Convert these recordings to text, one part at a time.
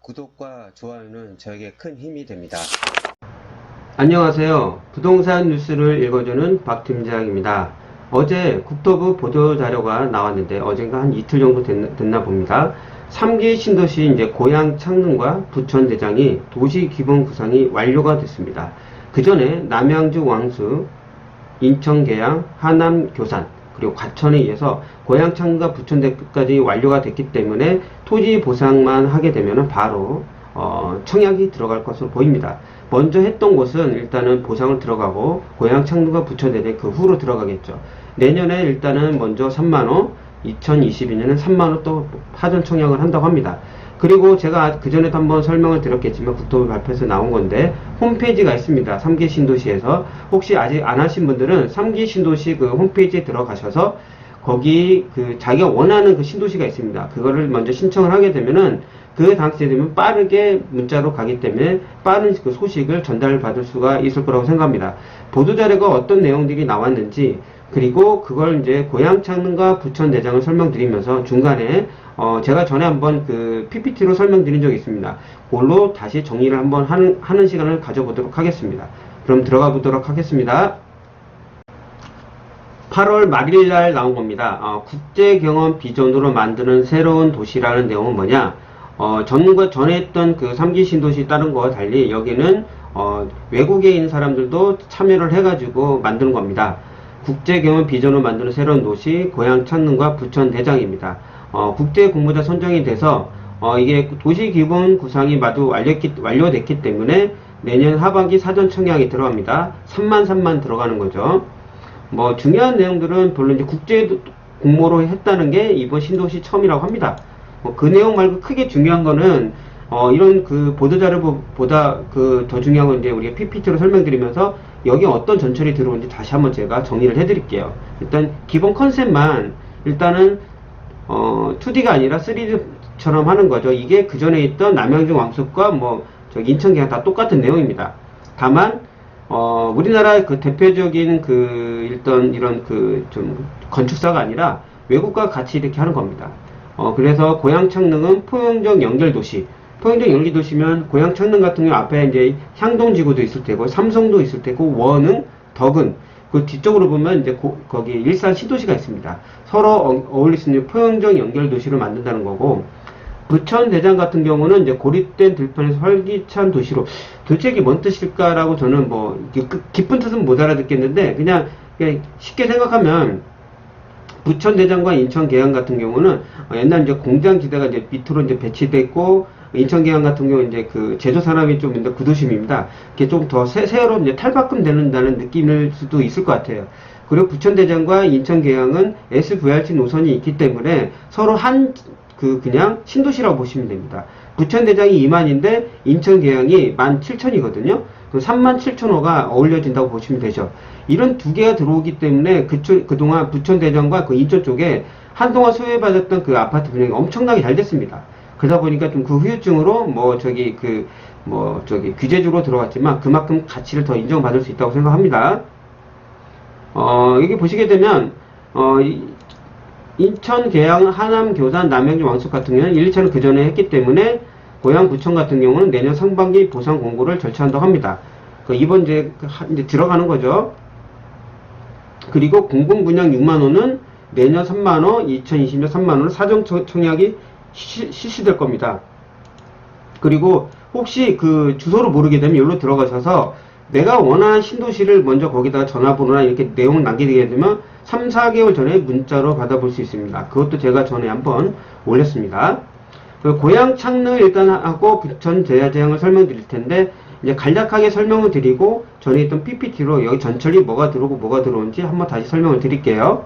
구독과 좋아요는 저에게 큰 힘이 됩니다. 안녕하세요. 부동산 뉴스를 읽어주는 박 팀장입니다. 어제 국토부 보도자료가 나왔는데 어젠가 한 이틀 정도 됐나 봅니다. 3기 신도시 이제 고양 창릉과 부천 대장이 도시 기본 구상이 완료가 됐습니다. 그 전에 남양주 왕수, 인천 계양, 하남 교산, 그리고 과천에 의해서 고양 창릉과 부천대까지 완료가 됐기 때문에 토지 보상만 하게 되면 바로 청약이 들어갈 것으로 보입니다. 먼저 했던 곳은 일단은 보상을 들어가고 고양 창릉과 부천대에 그 후로 들어가겠죠. 내년에 일단은 먼저 3만원, 2022년은 3만원 또 파전 청약을 한다고 합니다. 그리고 제가 그전에도 한번 설명을 드렸겠지만 국토부 발표에서 나온 건데 홈페이지가 있습니다. 3기 신도시에서 혹시 아직 안 하신 분들은 3기 신도시 그 홈페이지에 들어가셔서 거기 그 자기가 원하는 그 신도시가 있습니다. 그거를 먼저 신청을 하게 되면은 그 당시에 되면 빠르게 문자로 가기 때문에 빠른 그 소식을 전달받을 수가 있을 거라고 생각합니다. 보도자료가 어떤 내용들이 나왔는지 그리고 그걸 이제 고양 창릉과 부천 대장을 설명드리면서 중간에 제가 전에 한번 그 PPT로 설명드린 적이 있습니다. 그걸로 다시 정리를 한번 하는 시간을 가져보도록 하겠습니다. 그럼 들어가 보도록 하겠습니다. 8월 말일날 나온 겁니다. 국제경험 비전으로 만드는 새로운 도시라는 내용은 뭐냐? 전에 했던 그 3기 신도시 다른 거와 달리 여기는 외국에 있는 사람들도 참여를 해가지고 만드는 겁니다. 국제경험 비전으로 만드는 새로운 도시 고양 창릉과 부천 대장입니다. 국제 공모자 선정이 돼서 이게 도시 기본 구상이 모두 완료됐기 때문에 내년 하반기 사전 청약이 들어갑니다. 3만 들어가는 거죠. 뭐 중요한 내용들은 별로 이제 국제 공모로 했다는 게 이번 신도시 처음이라고 합니다. 그 내용 말고 크게 중요한 거는 이런 그 보도자료보다 그 더 중요한 건 이제 우리가 PPT로 설명드리면서 여기 어떤 전철이 들어오는지 다시 한번 제가 정리를 해드릴게요. 일단 기본 컨셉만 일단은 2D가 아니라 3D처럼 하는 거죠. 이게 그 전에 있던 남양주 왕숙과 뭐 인천 계양 다 똑같은 내용입니다. 다만 우리나라 그 대표적인 그 일단 이런 그 좀 건축사가 아니라 외국과 같이 이렇게 하는 겁니다. 그래서 고양 창릉은 포용적 연결도시. 포용적 연결도시면 고양 창릉 같은 경우 앞에 이제 향동지구도 있을 테고 삼성도 있을 테고 원흥, 덕은 그 뒤쪽으로 보면 이제 거기 일산 시도시가 있습니다. 서로 어울릴 수 있는 포용적 연결도시를 만든다는 거고 부천 대장 같은 경우는 이제 고립된 들판에서 활기찬 도시로 도대체 이게 뭔 뜻일까라고 저는 뭐 깊은 뜻은 못 알아듣겠는데 그냥 쉽게 생각하면 부천 대장과 인천 계양 같은 경우는 옛날 이제 공장 지대가 이제 밑으로 이제 배치됐고 인천 계양 같은 경우 이제 그 제조 산업이 좀 있는 구도심입니다. 이게 좀 더 새로 이제 탈바꿈 되는다는 느낌일 수도 있을 것 같아요. 그리고 부천 대장과 인천 계양은 SVRT 노선이 있기 때문에 서로 그냥 신도시라고 보시면 됩니다. 부천 대장이 2만인데 인천 계양이 17,000이거든요. 그 37,000호가 어울려진다고 보시면 되죠. 이런 두 개가 들어오기 때문에 그동안 부천 대장과 그 인천 쪽에 한동안 소외받았던 그 아파트 분양이 엄청나게 잘 됐습니다. 그러다 보니까 좀 그 후유증으로 규제주로 들어갔지만 그만큼 가치를 더 인정받을 수 있다고 생각합니다. 여기 보시게 되면 인천, 계양, 하남, 교산, 남양주, 왕숙 같은 경우는 1, 2차는 그 전에 했기 때문에 고양, 부천 같은 경우는 내년 상반기 보상 공고를 절차한다고 합니다. 이번 이제 들어가는 거죠. 그리고 공공분양 6만원은 내년 3만원, 2020년 3만원은 사전 청약이 실시될 겁니다. 그리고 혹시 그 주소를 모르게 되면 여기로 들어가셔서 내가 원하는 신도시를 먼저 거기다가 전화번호나 이렇게 내용을 남기게 되면 3, 4개월 전에 문자로 받아볼 수 있습니다. 그것도 제가 전에 한번 올렸습니다. 고양 창릉 일단 하고 부천 대장을 설명드릴 텐데 이제 간략하게 설명을 드리고 전에 있던 PPT로 여기 전철이 뭐가 들어오고 뭐가 들어오는지 한번 다시 설명을 드릴게요.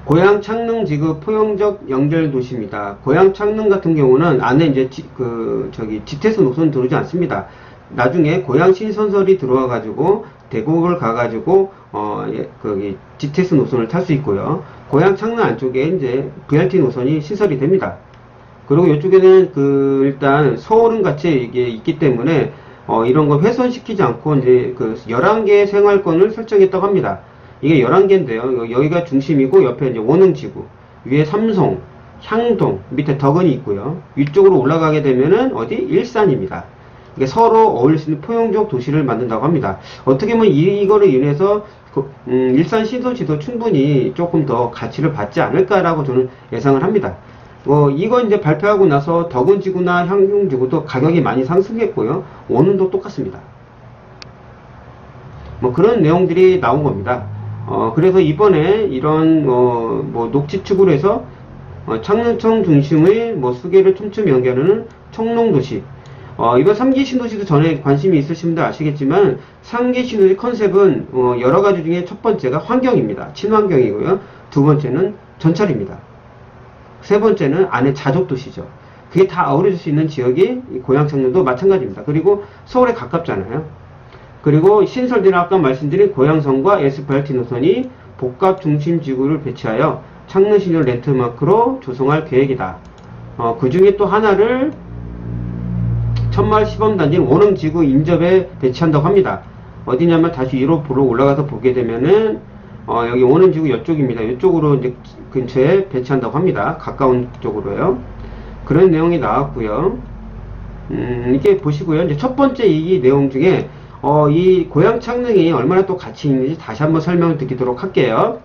고양 창릉 지구 포용적 연결 도시입니다. 고양 창릉 같은 경우는 안에 이제 GTX 노선 들어오지 않습니다. 나중에 고양 신선설이 들어와 가지고 대구를 가 가지고 거기 GTX 노선을 탈 수 있고요. 고양 창릉 안쪽에 이제 VRT 노선이 신설이 됩니다. 그리고 이쪽에는 일단 서울은 같이 이게 있기 때문에 이런 거 훼손시키지 않고 이제 11개의 생활권을 설정했다고 합니다. 이게 11개인데요. 여기가 중심이고 옆에 이제 원흥지구, 위에 삼성, 향동, 밑에 덕은이 있고요. 위쪽으로 올라가게 되면은 어디? 일산입니다. 이게 서로 어울릴 수 있는 포용적 도시를 만든다고 합니다. 어떻게 보면 이거를 인해서 일산 신도시도 충분히 조금 더 가치를 받지 않을까라고 저는 예상을 합니다. 이거 이제 발표하고 나서 덕은지구나 향동지구도 가격이 많이 상승했고요. 원룸도 똑같습니다. 뭐 그런 내용들이 나온 겁니다. 그래서 이번에 이런 뭐 녹지축으로 해서 창릉청 중심의 뭐 수계를 촘촘히 연결하는 청롱도시. 이번 3기 신도시도 전에 관심이 있으신 분들 아시겠지만 3기 신도시 컨셉은 여러 가지 중에 첫 번째가 환경입니다. 친환경이고요. 두 번째는 전철입니다. 세 번째는 안에 자족도시죠. 그게 다 어우러질 수 있는 지역이 고양 창릉도 마찬가지입니다. 그리고 서울에 가깝잖아요. 그리고 신설되는 아까 말씀드린 고양선과 SPRT 노선이 복합 중심 지구를 배치하여 창릉 신설 랜드마크로 조성할 계획이다. 그 중에 또 하나를 천마을 시범단지 원흥지구 인접에 배치한다고 합니다. 어디냐면 다시 위로 보러 올라가서 보게 되면은 여기 원흥지구 이쪽입니다. 이쪽으로 이제 근처에 배치한다고 합니다. 가까운 쪽으로요. 그런 내용이 나왔고요. 이렇게 보시고요. 이제 첫 번째 이 내용 중에 이 고양 창릉이 얼마나 또 가치 있는지 다시 한번 설명을 드리도록 할게요.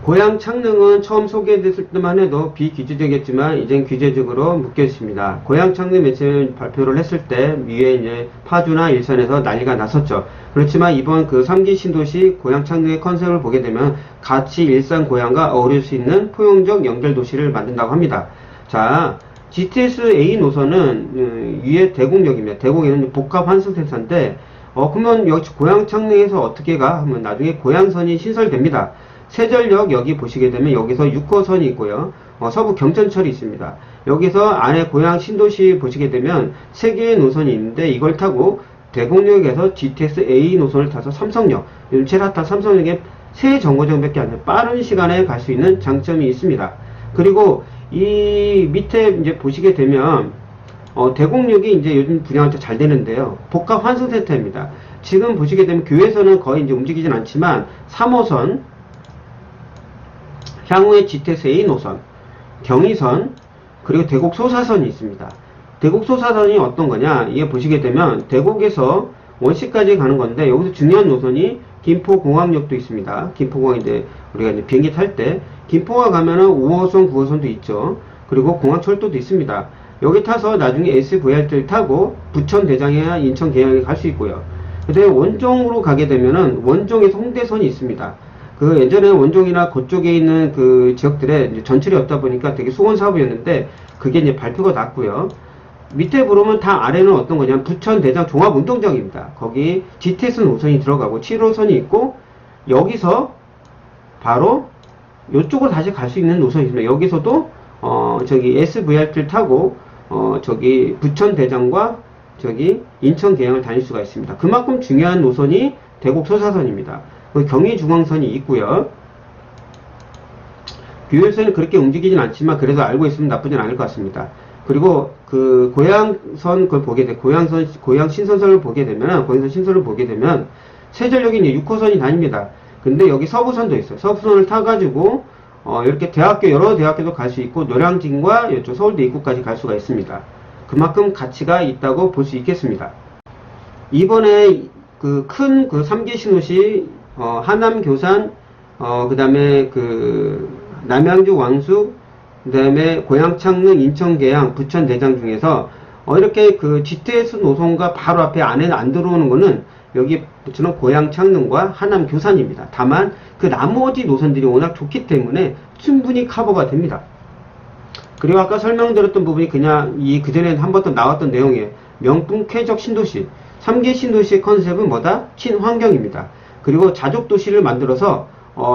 고양 창릉은 처음 소개됐을 때만 해도 비규제적이었지만 이젠 규제적으로 묶여 있습니다. 고양 창릉 매체 발표를 했을 때 위에 이제 파주나 일산에서 난리가 났었죠. 그렇지만 이번 그 3기 신도시 고양 창릉의 컨셉을 보게 되면 같이 일산 고양과 어우릴 수 있는 포용적 연결 도시를 만든다고 합니다. 자, GTS A 노선은 위에 대곡역입니다. 대곡에는 복합 환승센터인데 그러면 역시 고양 창릉에서 어떻게 가? 하면 나중에 고양선이 신설됩니다. 세전역 여기 보시게 되면 여기서 6호선이 있고요. 서부 경전철이 있습니다. 여기서 안에 고양 신도시 보시게 되면 3개의 노선이 있는데 이걸 타고 대곡역에서 GTS A 노선을 타서 삼성역, 제라타 삼성역에 3정거장밖에 안 돼요. 빠른 시간에 갈 수 있는 장점이 있습니다. 그리고 이 밑에 이제 보시게 되면 대곡역이 이제 요즘 분양이 잘 되는데요. 복합 환승센터입니다. 지금 보시게 되면 교외에서는 거의 이제 움직이진 않지만 3호선 향후에 GTS A 노선, 경의선, 그리고 대곡 소사선이 있습니다. 대곡 소사선이 어떤 거냐? 이게 보시게 되면 대곡에서 원시까지 가는 건데 여기서 중요한 노선이 김포공항역도 있습니다. 김포공항 이제 우리가 이제 비행기 탈 때 김포가 가면은 5호선, 9호선도 있죠. 그리고 공항철도도 있습니다. 여기 타서 나중에 SVRT를 타고 부천 대장이나 인천 계양에 갈 수 있고요. 근데 원종으로 가게 되면은 원종에서 홍대선이 있습니다. 그 예전에 원종이나 그쪽에 있는 그 지역들에 이제 전철이 없다 보니까 되게 수건 사업이었는데 그게 이제 발표가 났고요. 밑에 보면 다 아래는 어떤 거냐면 부천 대장 종합운동장입니다. 거기 GTS 노선이 들어가고 7호선이 있고 여기서 바로 이쪽으로 다시 갈 수 있는 노선이 있습니다. 여기서도 저기 SVRT를 타고 저기 부천 대장과 저기 인천 계양을 다닐 수가 있습니다. 그만큼 중요한 노선이 대곡 소사선입니다. 경의중앙선이 있고요. 교외선은 그렇게 움직이진 않지만 그래도 알고 있으면 나쁘진 않을 것 같습니다. 그리고 그 고양선 그걸 보게 돼 고양 신선선을 보게 되면 고양선 신선을 보게 되면 세전역이 이제 6호선이 다닙니다. 근데 여기 서부선도 있어요. 서부선을 타가지고 이렇게 대학교 여러 대학교도 갈 수 있고 노량진과 이쪽 서울대 입구까지 갈 수가 있습니다. 그만큼 가치가 있다고 볼 수 있겠습니다. 이번에 그 큰 그 3기 신도시 하남 교산 그 다음에 그 남양주 왕숙 그 다음에 고양 창릉 인천 계양 부천 대장 중에서 이렇게 그 GTS 노선과 바로 앞에 안에는 안 들어오는 거는 여기 붙이는 고양 창릉과 하남 교산입니다. 다만 그 나머지 노선들이 워낙 좋기 때문에 충분히 커버가 됩니다. 그리고 아까 설명드렸던 부분이 그냥 그전에 한 번 더 나왔던 내용이에요. 명품 쾌적 신도시 3개 신도시의 컨셉은 뭐다? 친환경입니다. 그리고 자족도시를 만들어서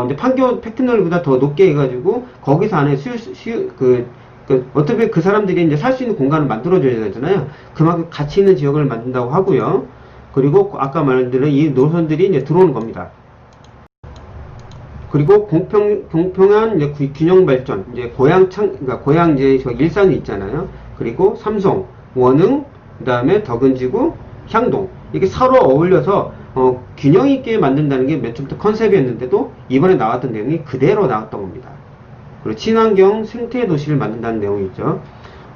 이제 판교 팩트널보다 더 높게 해가지고 거기서 안에 어떻게 그 사람들이 이제 살 수 있는 공간을 만들어줘야 되잖아요. 그만큼 가치 있는 지역을 만든다고 하고요. 그리고 아까 말씀드린 이 노선들이 이제 들어오는 겁니다. 그리고 공평한 이제 균형 발전, 이제 그러니까 고양 이제 저 일산이 있잖아요. 그리고 삼성, 원흥, 그 다음에 덕은지구, 향동 이게 서로 어울려서 균형 있게 만든다는 게 몇 주부터 컨셉이었는데도 이번에 나왔던 내용이 그대로 나왔던 겁니다. 그리고 친환경 생태 도시를 만든다는 내용이죠.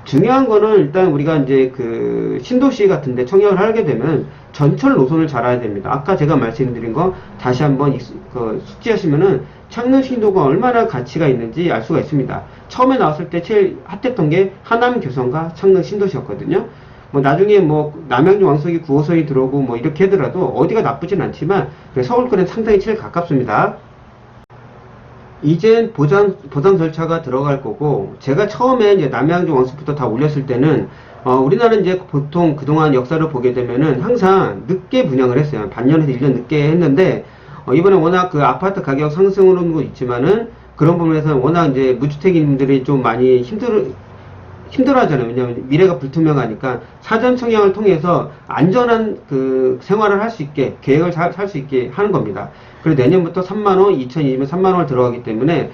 중요한 거는 일단 우리가 이제 그 신도시 같은데 청약을 하게 되면 전철 노선을 잘 알아야 됩니다. 아까 제가 말씀드린 거 다시 한번 숙지하시면은 창릉 신도가 얼마나 가치가 있는지 알 수가 있습니다. 처음에 나왔을 때 제일 핫했던 게 하남 교선과 창릉 신도시였거든요. 뭐 나중에 뭐 남양주 왕석이 9호선이 들어오고 뭐 이렇게 하더라도 어디가 나쁘진 않지만 서울권에 상당히 제일 가깝습니다. 이젠 보상 절차가 들어갈 거고, 제가 처음에 이제 남양주 왕석부터 다 올렸을 때는 우리나라는 이제 보통 그동안 역사를 보게 되면은 항상 늦게 분양을 했어요. 반년에서 1년 늦게 했는데 이번에 워낙 그 아파트 가격 상승으로는 있지만은 그런 부분에서 워낙 이제 무주택인들이 좀 많이 힘들어 하잖아요. 왜냐하면 미래가 불투명하니까 사전 청약을 통해서 안전한 그 생활을 할 수 있게, 계획을 살 수 있게 하는 겁니다. 그리고 내년부터 3만원, 2020년 3만원을 들어가기 때문에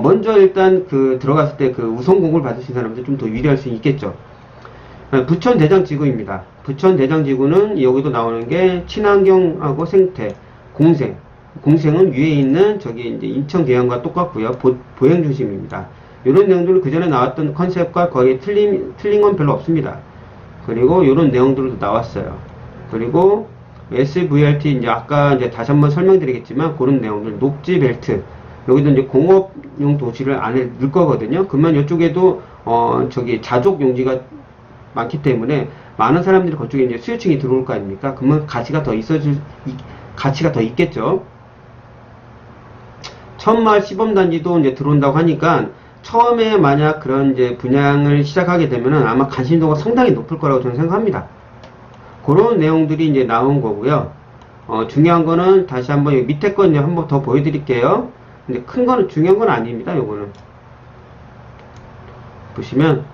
먼저 일단 그 들어갔을 때 그 우선 공고를 받으신 사람들 좀 더 유리할 수 있겠죠. 부천 대장지구입니다. 부천 대장지구는 여기도 나오는 게 친환경하고 생태, 공생은 위에 있는 저기 이제 인천 계양과 똑같고요. 보행 중심입니다. 이런 내용들은 그 전에 나왔던 컨셉과 거의 틀린 건 별로 없습니다. 그리고 이런 내용들도 나왔어요. 그리고 SVRT 이제 아까 이제 다시 한번 설명드리겠지만 그런 내용들, 녹지 벨트, 여기도 이제 공업용 도시를 안에 넣을 거거든요. 그러면 이쪽에도 저기 자족 용지가 많기 때문에 많은 사람들이 그쪽에 이제 수요층이 들어올 거 아닙니까? 그러면 가치가 더 있겠죠. 천마을 시범단지도 이제 들어온다고 하니까 처음에 만약 그런 이제 분양을 시작하게 되면은 아마 관심도가 상당히 높을 거라고 저는 생각합니다. 그런 내용들이 이제 나온 거고요. 중요한 거는 다시 한번 여기 밑에 건 이제 한번 더 보여드릴게요. 근데 큰 거는 중요한 건 아닙니다. 요거는 보시면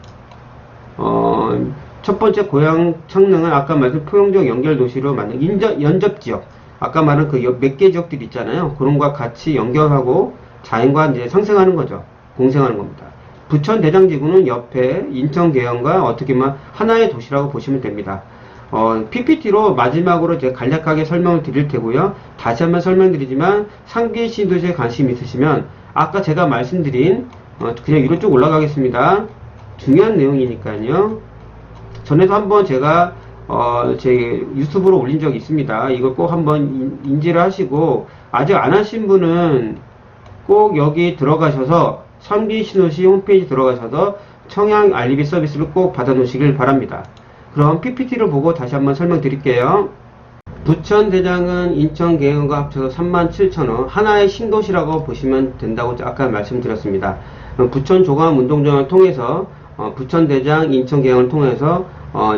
첫 번째 고양 창릉은 아까 말씀 포용적 연결 도시로 만든 연접 지역, 아까 말한 그 몇 개 지역들 있잖아요. 그런 것과 같이 연결하고 자연과 이제 상생하는 거죠. 공생하는 겁니다. 부천 대장지구는 옆에 인천 계양과 어떻게 보면 하나의 도시라고 보시면 됩니다. PPT로 마지막으로 제가 간략하게 설명을 드릴 테고요. 다시 한번 설명드리지만 상계 신도시에 관심 있으시면 아까 제가 말씀드린 그냥 위로 쭉 올라가겠습니다. 중요한 내용이니까요. 전에도 한번 제가 제 유튜브로 올린 적이 있습니다. 이걸 꼭 한번 인지를 하시고, 아직 안 하신 분은 꼭 여기 들어가셔서 상계 신도시 홈페이지 들어가셔서 청약 알리비 서비스를 꼭 받아 놓으시길 바랍니다. 그럼 PPT를 보고 다시 한번 설명드릴게요. 부천 대장은 인천 계양과 합쳐서 37,000원, 하나의 신도시라고 보시면 된다고 아까 말씀드렸습니다. 부천 종합운동장을 통해서 부천 대장, 인천 계양을 통해서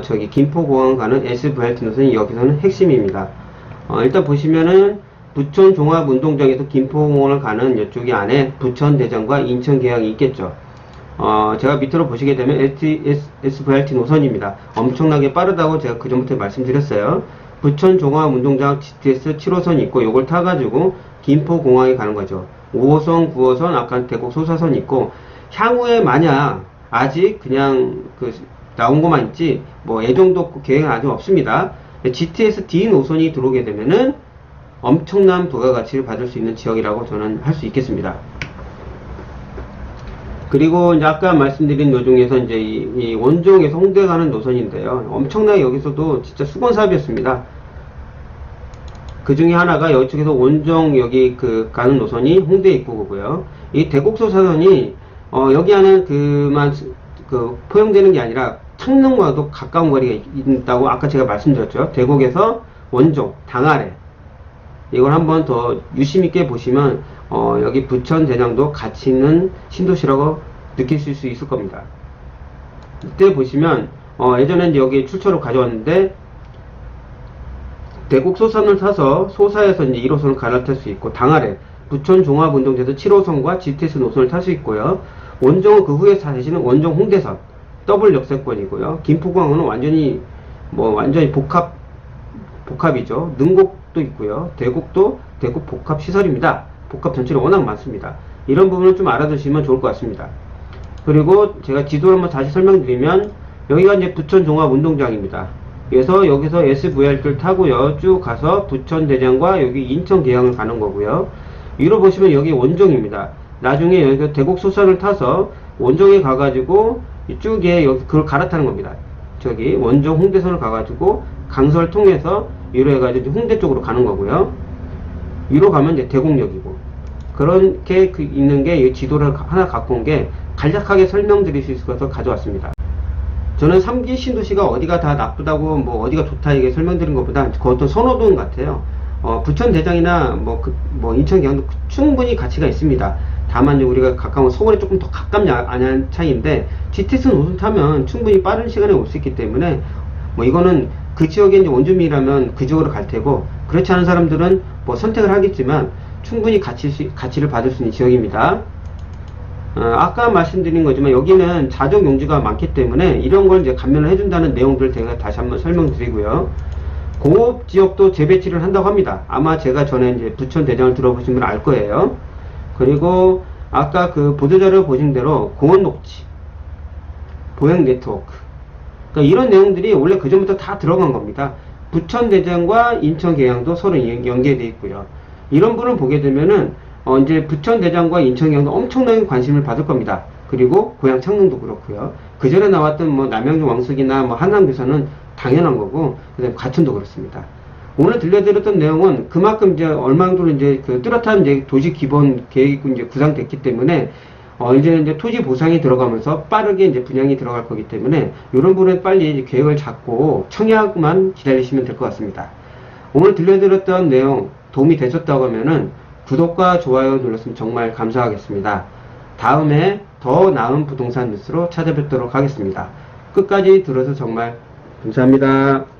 저기 김포공항 가는 SVRT 노선이 여기서는 핵심입니다. 일단 보시면은 부천 종합운동장에서 김포공항을 가는 이쪽이 안에 부천 대장과 인천 계양이 있겠죠. 제가 밑으로 보시게 되면 SVRT 노선입니다. 엄청나게 빠르다고 제가 그 전부터 말씀드렸어요. 부천 종합운동장 GTS 7호선이 있고 요걸 타가지고 김포공항에 가는 거죠. 5호선, 9호선, 아까 대곡 소사선이 있고, 향후에 만약 아직 그냥 나온 것만 있지 뭐 예정도 없고 계획은 아직 없습니다. GTS D 노선이 들어오게 되면은 엄청난 부가가치를 받을 수 있는 지역이라고 저는 할 수 있겠습니다. 그리고 이제 아까 말씀드린 요 중에서 이제 이 원종에서 홍대 가는 노선인데요. 엄청나게 여기서도 진짜 수건 사업이었습니다. 그 중에 하나가 이쪽에서 원종 여기 가는 노선이 홍대 입구고요. 이 대곡소사선이 여기 안에 포용되는 게 아니라 창릉과도 가까운 거리가 있다고 아까 제가 말씀드렸죠. 대곡에서 원종, 당아래. 이걸 한번 더 유심있게 보시면 여기 부천 대장도 가치 있는 신도시라고 느끼실 수 있을 겁니다. 이때 보시면 예전에 여기 출처로 가져왔는데 대곡 소선을 타서 소사에서 이제 1호선을 갈아탈 수 있고, 당아래 부천 종합운동장에서 7호선과 GTS 노선을 탈 수 있고요. 원종은 그 후에 타시는 원종 홍대선 더블 역세권이고요. 김포공항은 완전히 복합이죠. 능곡도 있고요. 대곡도 대곡 복합 시설입니다. 복합 전체는 워낙 많습니다. 이런 부분을 좀 알아두시면 좋을 것 같습니다. 그리고 제가 지도를 한번 다시 설명드리면 여기가 이제 부천 종합운동장입니다. 그래서 여기서 SVRT를 타고요. 쭉 가서 부천 대장과 여기 인천 계양을 가는 거고요. 위로 보시면 여기 원종입니다. 나중에 여기 대곡소선을 타서 원종에 가가지고 이쪽에 여기 그걸 갈아타는 겁니다. 저기 원종 홍대선을 가가지고 강서를 통해서 위로 해가지고 홍대 쪽으로 가는 거고요. 위로 가면 이제 대곡역이고, 그렇게 있는 게 이 지도를 하나 갖고 온 게 간략하게 설명드릴 수 있어서 가져왔습니다. 저는 3기 신도시가 어디가 다 나쁘다고 뭐 어디가 좋다 이게 설명드린 것보다 그 어떤 선호도인 것 같아요. 부천대장이나 뭐 인천 계양도 충분히 가치가 있습니다. 다만 우리가 가까운 서울에 조금 더 가깝냐 아냐는 차이인데, GTX 노선 타면 충분히 빠른 시간에 올 수 있기 때문에 뭐 이거는 그 지역에 이제 원주민이라면 그 지역으로 갈 테고, 그렇지 않은 사람들은 뭐 선택을 하겠지만 충분히 가치를 받을 수 있는 지역입니다. 아까 말씀드린 거지만 여기는 자족 용지가 많기 때문에 이런 걸 이제 감면을 해준다는 내용들을 제가 다시 한번 설명드리고요. 공업 지역도 재배치를 한다고 합니다. 아마 제가 전에 이제 부천 대장을 들어보시면 알 거예요. 그리고 아까 그 보도자료 보신 대로 공원 녹지, 보행 네트워크, 그러니까 이런 내용들이 원래 그 전부터 다 들어간 겁니다. 부천 대장과 인천 계양도 서로 연계되어 있고요. 이런 분을 보게 되면은 이제 부천 대장과 인천 계양도 엄청나게 관심을 받을 겁니다. 그리고 고향 창릉도 그렇고요. 그 전에 나왔던 뭐 남양주 왕숙이나 뭐 한남교사는 당연한 거고, 그다음에 과천도 그렇습니다. 오늘 들려드렸던 내용은 그만큼 이제 얼마 정도 이제 그 뚜렷한 이제 도시 기본 계획이 이제 구상됐기 때문에 이제 토지 보상이 들어가면서 빠르게 이제 분양이 들어갈 거기 때문에 이런 부분에 빨리 이제 계획을 잡고 청약만 기다리시면 될 것 같습니다. 오늘 들려드렸던 내용 도움이 되셨다고 하면은 구독과 좋아요 눌렀으면 정말 감사하겠습니다. 다음에 더 나은 부동산 뉴스로 찾아뵙도록 하겠습니다. 끝까지 들어서 정말 감사합니다.